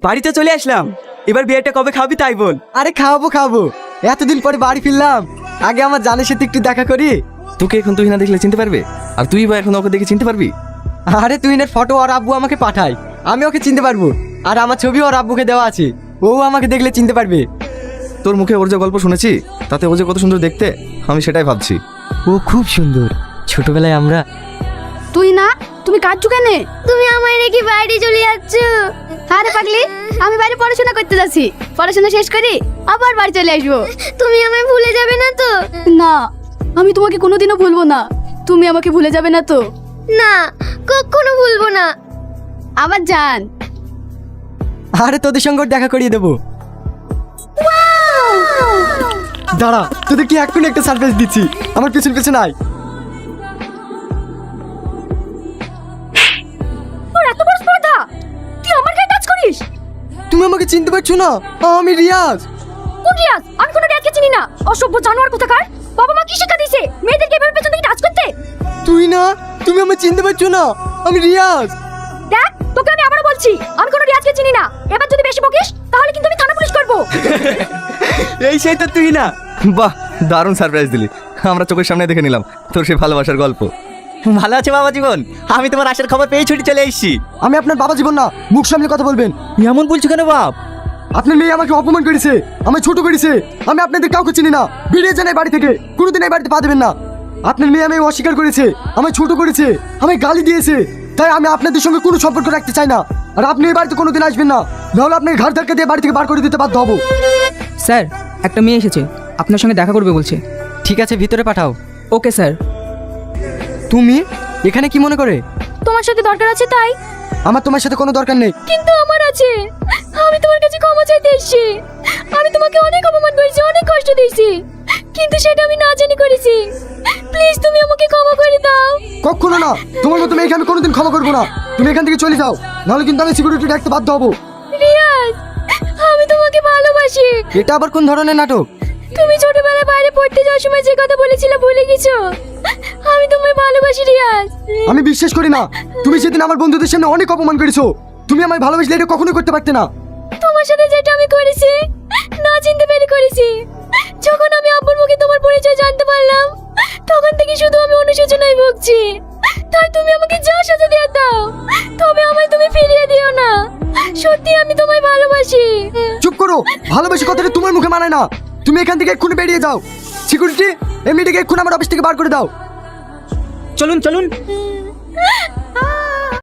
বাড়িতে চলে আসলাম, এবার বিয়েটা কবে খাবি তাই বল। আরে খাওয়াবো খাওয়াবো, এতদিন পরে বাড়ি ফিরলাম, আগে আমার জানের সাথে একটু দেখা করি। তোকে এখন তুই না দেখলে চিনতে পারবে, আর তুই বা এখন ওকে দেখে চিনতে পারবি? আরে তুহিনের ফটো আর আব্বু আমাকে পাঠায়, আমি ওকে চিনতে পারবো। আর আমার ছবি ওর আব্বুকে দেওয়া আছে, ও আমাকে দেখলে চিনতে পারবে। তোর মুখে ওর যে গল্প শুনেছি তাতে ও যে কত সুন্দর দেখতে, আমি সেটাই ভাবছি। ও খুব সুন্দর, ছোটবেলায় আমরা। তুই না, তুমি কাঁদছো কেন? তুমি আমায় রেখে বাইরে চলে যাচ্ছ? আরে পাগলি, আমি বাইরে পড়াশোনা করতে যাচ্ছি, পড়াশোনা শেষ করি আবার বাড়ি চলে আসবো। তুমি আমায় ভুলে যাবে না তো? না, আমি তোমাকে কোনোদিনও ভুলবো না। তুমি আমাকে ভুলে যাবে না তো? না, কখনো ভুলবো না। আবার যান। আরে তোদের সঙ্গে ওর দেখা করিয়ে দেবো। দাঁড়া, তোদের কি এক্ষুনি একটা সারপ্রাইজ দিচ্ছি, আমার পিছন পিছন আয়। তোর এত বড় স্পর্ধা, তুই আমার গায়ে টাচ করিস? তুমি আমাকে চিনতে পারছো না? আমি রিয়াজ। কোন রিয়াজ? আমি কোনো রিয়াজকে চিনি না, অসভ্য জানোয়ার কোথাকার। বাবা মা কি শিক্ষা দিয়েছে মেয়েদেরকে এভাবে পেছন থেকে টাচ করতে? তুই না, তুমি আমাকে চিনতে পারছো না, আমি রিয়াজ। দেখ, তোকে আমি আবারও বলছি, আমি কোনো রিয়াজকে চিনি না। এবার যদি বেশি বকিস তাহলে কিন্তু আমি থানা পুলিশ করব। এই সেই তো তুই না। বাহ, দারুণ সারপ্রাইজ দিলি, আমরা চোখের সামনে দেখে নিলাম তোর সেই ভালোবাসার গল্প। ভালো আছে বাবা জীবন, আমি তোমার আসার খবর পেয়ে ছুটি চলে এসেছি। আমি আপনার বাবা জীবন না, মুখ সামনে কথা বলবেন। এমন বলছো কেন বাপ? আপনার মেয়ে আমাকে অপমান করেছে, আমায় ছোট করেছে। আমি আপনাদের কাউকে চিনি না, বেরিয়ে যান এই বাড়ি থেকে, কোনোদিন এই বাড়িতে পা দেবেন না। আপনার মেয়ে আমায় অস্বীকার করেছে, আমায় ছোট করেছে, আমায় গালি দিয়েছে। তাই আমি আপনাদের সঙ্গে কোনো সম্পর্ক রাখতে চাই না। আর আপনি এই বাড়িতে কোনোদিন আসবেন না, নাহলে আপনার ঘাড় ধাক্কা দিয়ে বাড়ি থেকে বার করে দিতে বাধ্য হবো। স্যার, একটা মেয়ে এসেছে, আপনার সঙ্গে দেখা করবে বলছে। ঠিক আছে, ভিতরে পাঠাও। Okay sir. তুমি এখানে কি মনে করে? তোমার সাথে দরকার আছে তাই। আমার তোমার সাথে কোনো দরকার নেই। কিন্তু আমার আছে, আমি তোমার কাছে ক্ষমা চাইতে এসেছি। আমি তোমাকে অনেক অপমান করেছি, অনেক কষ্ট দিয়েছি, কিন্তু সেটা আমি না জানি করেছি। প্লিজ তুমি আমাকে ক্ষমা করে দাও। কখনো না, তোমার মতো মেয়েকে আমি কোনোদিন ক্ষমা করবো না। তুমি এখান থেকে চলে যাও, নাহলে কিন্তু আমি সিকিউরিটি ডাকতে বাধ্য হবো। রিয়াজ, আমি তোমাকে ভালোবাসি। এটা আবার কোন ধরনের নাটক? তুমি ছোটবেলায় বাইরে পড়তে যাওয়ার সময় যে কথা বলেছিলে ভুলে গেছো? আমি তোমায় ভালোবাসি রিয়াজ। আমি বিশ্বাস করি না, তুমি সেদিন আমার বন্ধুদের সামনে অনেক অপমান করেছো। তুমি আমায় ভালোবাসলে এটা কখনোই করতে পারতে না। তোমার সাথে যেটা আমি করেছি না চিনতে পেরে করেছি। যখন আমি আব্বুর মুখে তোমার পরিচয় জানতে পারলাম, তখন থেকে শুধু আমি অনুশোচনায় ভুগছি। তাই তুমি আমাকে যা সাজা দিয়ে দাও, তবে আমায় তুমি ফিরিয়ে দিও না। সত্যি আমি তোমায় ভালোবাসি। চুপ করো, ভালোবাসি কথাটা তোমার মুখে মানায় না। তুমি এখান থেকে এক্ষুনি বেরিয়ে যাও। সিকিউরিটি, এই মেয়েটাকে এক্ষুনি আমার অফিস থেকে বার করে দাও। চলুন চলুন।